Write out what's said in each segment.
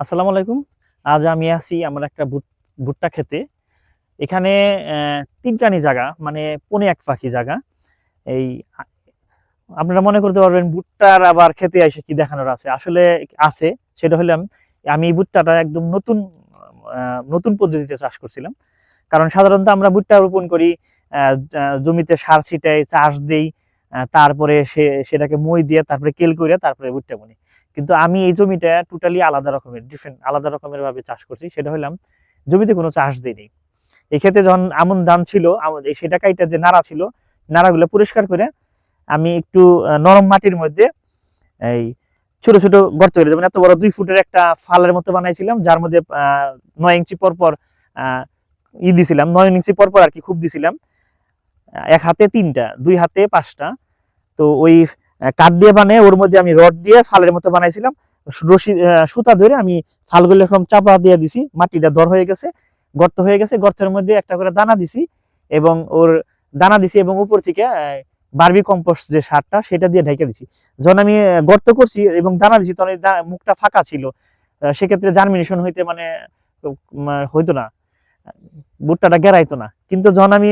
আসসালামু আলাইকুম। আজ আমি আছি আমার একটা ভুট্টা খেতে। এখানে তিনটানি জায়গা মানে পনে এক পাখি জায়গা। এই আ আপনারা মনে করতে পারবেন ভুট্টার আবার খেতে আইসা কি দেখানোর আছে। আসলে আছে। সেটা হইলাম আমি এই ভুট্টাটা একদম আ নতুন পদ্ধতিতে চাষ করছিলাম। কারণ সাধারণত আমরা ভুট্টা রোপণ করি, জমিতে সার ছিটাই, চাষ দেই, তারপরে সেটাকে মই দিয়ে তারপরে কেল কইরা তারপরে ভুট্টা বুনি। কিন্তু আমি এই জমিটা টোটালি আলাদা রকমের আলাদা রকমের ভাবে চাষ করছি। সেটা হইলাম জমিতে কোনো চাষ দেইনি। এক্ষেত্রে যখন আমন ধান ছিল সেটা কাইটা যে নাড়া ছিল, নাড়াগুলো পরিষ্কার করে আমি একটু নরম মাটির মধ্যে এই ছোট ছোট গর্ত করে, যেমন এত বড় ২ ফুটের একটা ফালের মতো বানাইছিলাম, যার মধ্যে ৯ ইঞ্চি পর পর দিছিলাম, ৯ ইঞ্চি পর পর আর কি খুব দিছিলাম। এক হাতে ৩টা, ২ হাতে ৫টা। তো ওই কাঠ দিয়ে বানিয়ে ওর মধ্যে আমি রড দিয়ে ফালের মতো বানাইছিলাম। রশি সুতা ধরে আমি ফালগুলো এরকম চাপা দিয়ে দিছি, মাটিটা দর হয়ে গেছে, গর্ত হয়ে গেছে, গর্তের মধ্যে একটা করে দানা দিছি এবং উপর থেকে বার্মি কম্পোস্ট যে সারটা সেটা দিয়ে ঢেকে দিছি। যখন আমি গর্ত করছি এবং দানা দিছি তখন মুখটা ফাঁকা ছিল, সেক্ষেত্রে জার্মিনেশন হইতে মানে হইতো না, ভুট্টাটা গেরাইতো না। কিন্তু যখন আমি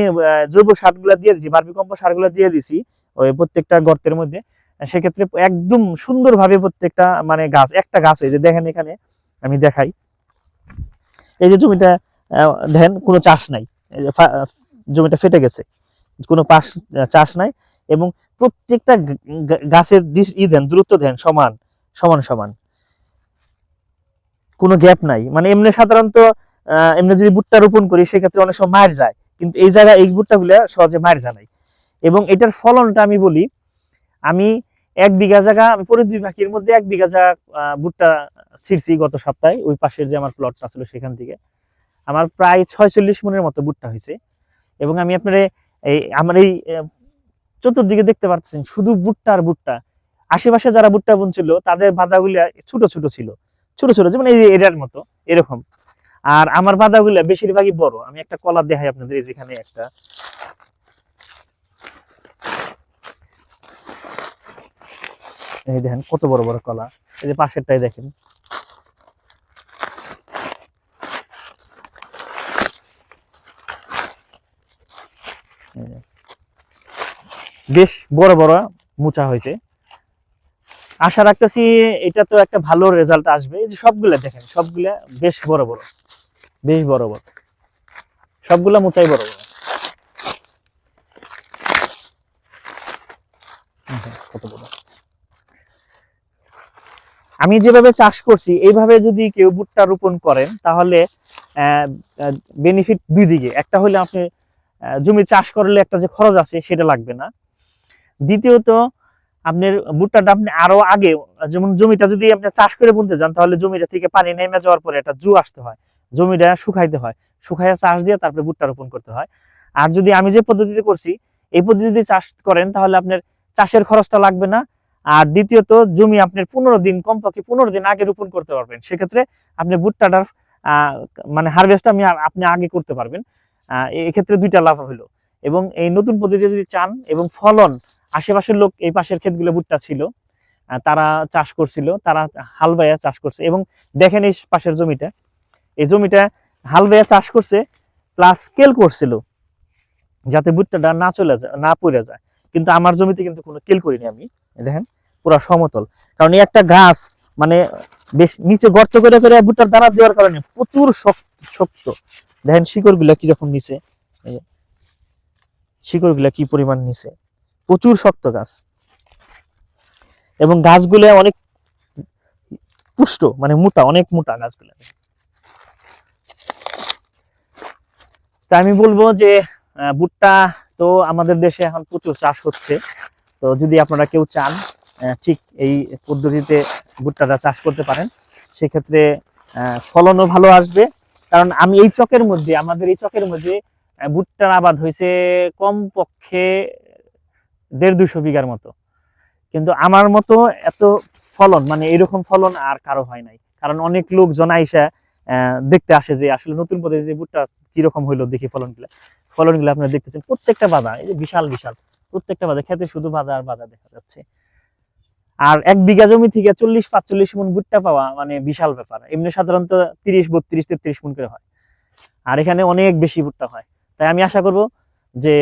জৈব সারগুলা দিয়ে দিছি, বার্মি কম্পোস্ট সারগুলা দিয়ে দিছি ওই প্রত্যেকটা গর্তের মধ্যে, সেক্ষেত্রে একদম সুন্দরভাবে প্রত্যেকটা মানে গাছ একটা গাছ হয়েছে। দেখেন এখানে আমি দেখাই, এই যে জমিটা দেখেন কোনো চাষ নাই, জমিটা ফেটে গেছে, কোনো চাষ নাই এবং প্রত্যেকটা গাছের দেন দূরত্ব দেন সমান সমান সমান, কোনো গ্যাপ নাই। মানে এমনি সাধারণত এমনি যদি ভুট্টা রোপণ করি সেক্ষেত্রে অনেক সময় মার যায়, কিন্তু এই জায়গায় এই ভুট্টা গুলো সহজে মার যায় নাই। এবং এটার ফলনটা আমি বলি, আমি ১ বিঘা জায়গা, আমি পরে ২ পাখির মধ্যে ১ বিঘা জায়গা ভুট্টা ছিড়ছি গত সপ্তাহে, ওই পাশের যে আমার প্লটটা ছিল সেখান থেকে আমার প্রায় ৪৬ মনের মতো ভুট্টা হয়েছে। এবং আমি আপনার এই আমার এই চতুর্দিকে দেখতে পাচ্ছেন শুধু ভুট্টা আর ভুট্টা। আশেপাশে যারা ভুট্টা বুনছিল তাদের বাদাগুলা ছোট ছোট ছিল, ছোট ছোট যেমন এই এটার মতো এরকম। আর আমার বাদাগুলা বেশিরভাগই বড়। আমি একটা কলা দেখাই আপনাদের, এই যেখানে একটা, এই দেখেন কত বড় বড় কলা। এই যে পাশেরটাই দেখেন, বেশ বড় বড় মুচা হয়েছে। আশা রাখতেছি এটা তো একটা ভালো রেজাল্ট আসবে। এই যে সবগুলা দেখেন, সবগুলা বেশ বড় বড়, বেশ বড় বড়, সবগুলা মুচাই বড় বড়। কত বড়! আমি যেভাবে চাষ করছি এইভাবে যদি কেউ ভুট্টা রোপণ করেন তাহলে বেনিফিট দুই দিকে। একটা হলে আপনি জমি চাষ করলে একটা যে খরচ আছে সেটা লাগবে না। দ্বিতীয়ত আপনার ভুট্টাটা আপনি আরো আগে, যেমন জমিটা যদি আপনি চাষ করে বুনতে যান তাহলে জমিটা থেকে পানি নেমে যাওয়ার পরে একটা জু আসতে হয়, জমিটা শুকাইতে হয়, শুকাইয়া চাষ দিয়ে তারপরে ভুট্টা রোপণ করতে হয়। আর যদি আমি যে পদ্ধতিতে করছি এই পদ্ধতিতে চাষ করেন তাহলে আপনার চাষের খরচটা লাগবে না। আর দ্বিতীয়ত জমি আপনার ১৫ দিন, কমপক্ষে ১৫ দিন আগে রোপণ করতে পারবেন। সেক্ষেত্রে আপনি ভুট্টাটার মানে হারভেস্ট আপনি আগে করতে পারবেন। এক্ষেত্রে দুইটা লাভ হলো। এবং এই নতুন পদ্ধতিতে যদি চান এবং ফলন, আশেপাশের লোক এই পাশের ক্ষেতগুলো ভুট্টা ছিল, তারা চাষ করছিল, তারা হাল বাইয়া চাষ করছে। এবং দেখেন এই পাশের জমিটা, এই জমিটা হাল বাইয়া চাষ করছে প্লাস কেল করছিল যাতে ভুট্টাটা না চলে যায়, না পড়ে যায়। কিন্তু আমার জমিতে কিন্তু কোনো কেল করিনি আমি। দেখেন পুরো সমতল, কারণ এই একটা গাছ মানে বেশ নিচে গর্ত করে করে ভুট্টার দানা দেওয়ার কারণে প্রচুর শক্ত। দেখেন শিকড় গুলা কিরকম নিচে, শিকড় গুলা কি পরিমাণ নিচে, প্রচুর শক্ত গাছ। এবং গাছগুলো অনেক পুষ্ট, মানে মোটা, অনেক মোটা গাছগুলো। তা আমি বলবো যে ভুট্টা তো আমাদের দেশে এখন প্রচুর চাষ হচ্ছে। তো যদি আপনারা কেউ চান ঠিক এই পদ্ধতিতে ভুট্টাটা চাষ করতে পারেন, সেক্ষেত্রে ফলনও ভালো আসবে। কারণ আমি এই চকের মধ্যে, আমাদের এই চকের মধ্যে ভুট্টার আবাদ হয়েছে কমপক্ষে ১৫০ বিঘার মতো। কিন্তু আমার মতো এত ফলন, মানে এরকম ফলন আর কারো হয় নাই। কারণ অনেক লোকজন আইসা দেখতে আসে যে আসলে নতুন পদ্ধতিতে ভুট্টা কিরকম হইলো, দেখি ফলনগুলো আপনারা দেখতেছেন। প্রত্যেকটা বাধা, এই যে বিশাল বিশাল প্রত্যেকটা বাধা, খেতে শুধু বাধা আর বাধা দেখা যাচ্ছে। আর 1 বিঘা জমি থেকে 40-45 মণ ভুট্টা পাওয়া মানে বিশাল ব্যাপার। এমনি সাধারণত 30-32-33 মণ করে হয়, আর এখানে অনেক বেশি ভুট্টা হয়। তাই আমি আশা করব যে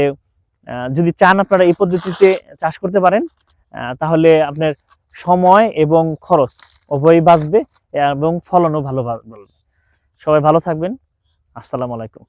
যদি চান আপনারা এই পদ্ধতিতে চাষ করতে পারেন, তাহলে আপনার সময় এবং খরচ উভয়ই বাঁচবে এবং ফলনও ভালো। সবাই ভালো থাকবেন। আসসালামু আলাইকুম।